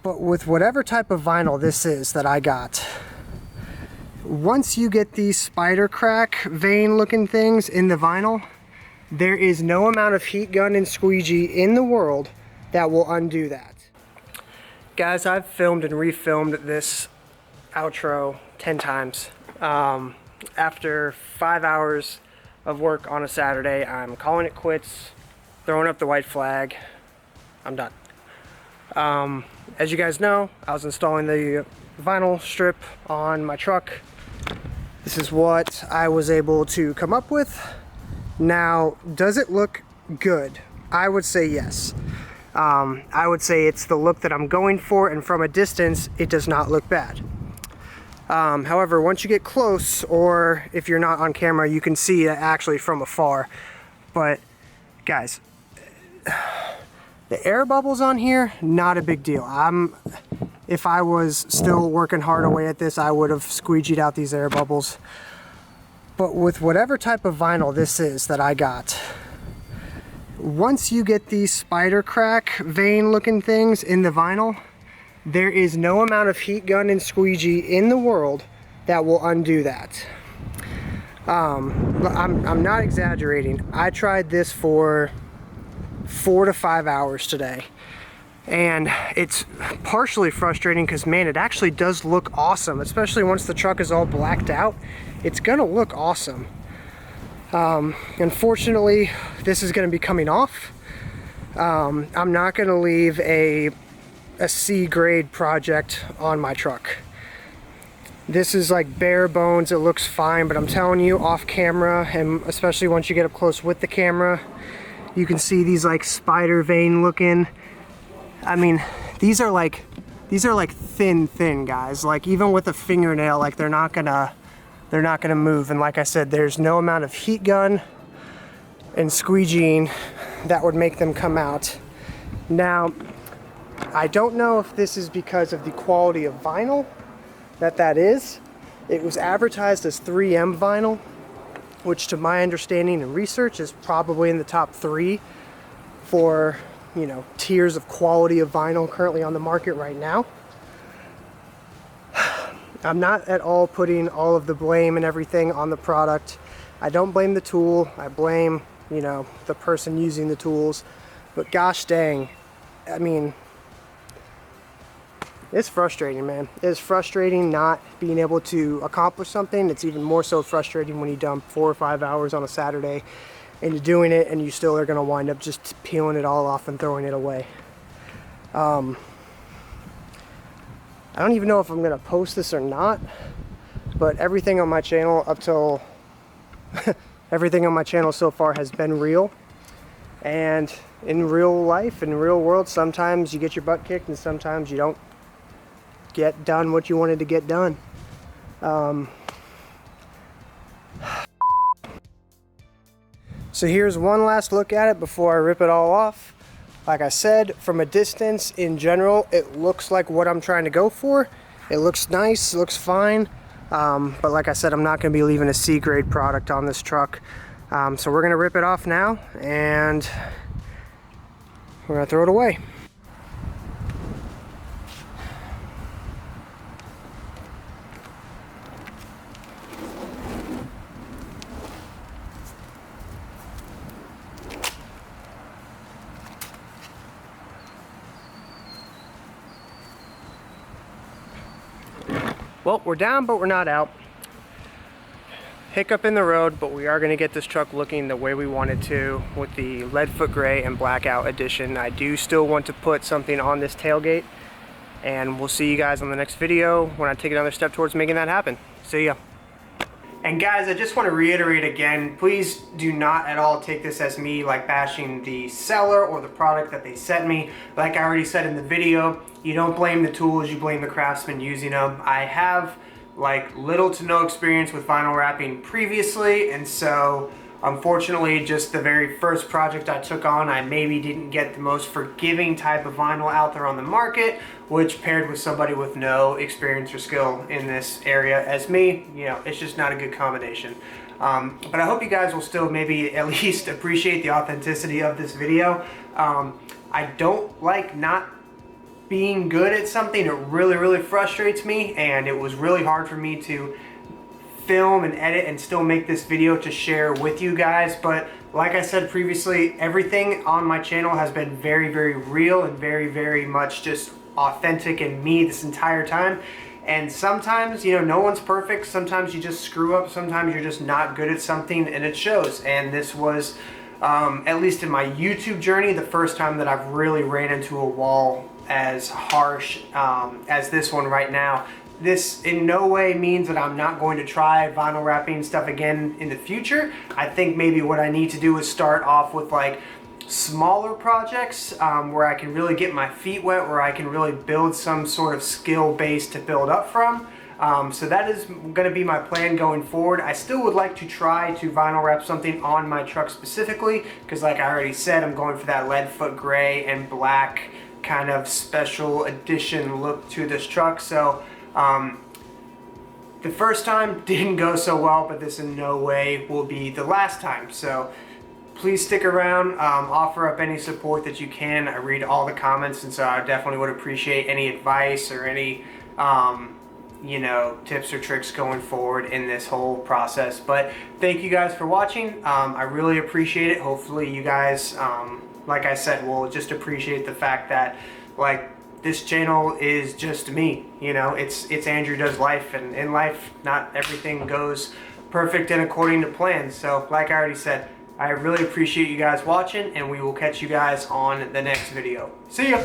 But with whatever type of vinyl this is that I got, once you get these spider crack vein looking things in the vinyl, there is no amount of heat gun and squeegee in the world that will undo that. Guys, I've filmed and refilmed this outro 10 times. After 5 hours of work on a Saturday, I'm calling it quits, throwing up the white flag. I'm done. As you guys know, I was installing the vinyl strip on my truck. This is what I was able to come up with. Now, does it look good? I would say yes. I would say it's the look that I'm going for, and from a distance, it does not look bad. However, once you get close, or if you're not on camera, you can see it actually from afar. But guys, the air bubbles on here, not a big deal. If I was still working hard away at this, I would have squeegeed out these air bubbles. But with whatever type of vinyl this is that I got, once you get these spider crack vein looking things in the vinyl, there is no amount of heat gun and squeegee in the world that will undo that. I'm not exaggerating. I tried this for 4 to 5 hours today, and it's partially frustrating because, man, it actually does look awesome, especially once the truck is all blacked out. It's gonna look awesome. Unfortunately, this is gonna be coming off. I'm not gonna leave a C grade project on my truck. This is like bare bones. It looks fine, but I'm telling you, off camera, and especially once you get up close with the camera, you can see these like spider vein looking. I mean, these are like thin guys. Like even with a fingernail, like they're not gonna move. And like I said, there's no amount of heat gun and squeegeeing that would make them come out. Now, I don't know if this is because of the quality of vinyl that is. It was advertised as 3M vinyl, which to my understanding and research is probably in the top 3 for, you know, tiers of quality of vinyl currently on the market right now. I'm not at all putting all of the blame and everything on the product. I don't blame the tool. I blame, you know, the person using the tools. But gosh dang, I mean, it's frustrating, man. It's frustrating not being able to accomplish something. It's even more so frustrating when you dump 4 or 5 hours on a Saturday into doing it, and you still are gonna wind up just peeling it all off and throwing it away. I don't even know if I'm gonna post this or not, but everything on my channel up till everything on my channel so far has been real. And in real life, in real world, sometimes you get your butt kicked and sometimes you don't get done what you wanted to get done. So here's one last look at it before I rip it all off. Like I said, from a distance, in general, it looks like what I'm trying to go for. It looks nice, looks fine. But like I said, I'm not gonna be leaving a C grade product on this truck. So we're gonna rip it off now and we're gonna throw it away. Well, we're down, but we're not out. Hiccup in the road, but we are going to get this truck looking the way we want it to with the Leadfoot Gray and Blackout edition. I do still want to put something on this tailgate, and we'll see you guys on the next video when I take another step towards making that happen. See ya. And guys, I just want to reiterate again, please do not at all take this as me like bashing the seller or the product that they sent me. Like I already said in the video, you don't blame the tools, you blame the craftsman using them. I have like little to no experience with vinyl wrapping previously, and so unfortunately just the very first project I took on, I maybe didn't get the most forgiving type of vinyl out there on the market, which paired with somebody with no experience or skill in this area as me, you know, it's just not a good combination. But I hope you guys will still maybe at least appreciate the authenticity of this video. I don't like not being good at something, it really frustrates me, and it was really hard for me to film and edit and still make this video to share with you guys. But like I said previously, everything on my channel has been very real and very much just authentic and me this entire time. And sometimes, you know, no one's perfect. Sometimes you just screw up. Sometimes you're just not good at something, and it shows. And this was, at least in my YouTube journey, the first time that I've really ran into a wall as harsh as this one right now. This in no way means that I'm not going to try vinyl wrapping stuff again in the future. I think maybe what I need to do is start off with like smaller projects where I can really get my feet wet, where I can really build some sort of skill base to build up from. So that is going to be my plan going forward. I still would like to try to vinyl wrap something on my truck specifically, because like I already said, I'm going for that Leadfoot gray and black kind of special edition look to this truck. So the first time didn't go so well, but this in no way will be the last time. So please stick around, offer up any support that you can. I read all the comments, and so I definitely would appreciate any advice or any you know, tips or tricks going forward in this whole process. But thank you guys for watching. I really appreciate it. Hopefully you guys, like I said, will just appreciate the fact that like this channel is just me. You know, it's Andrew Does Life, and in life not everything goes perfect and according to plan. So like I already said, I really appreciate you guys watching, and we will catch you guys on the next video. See ya!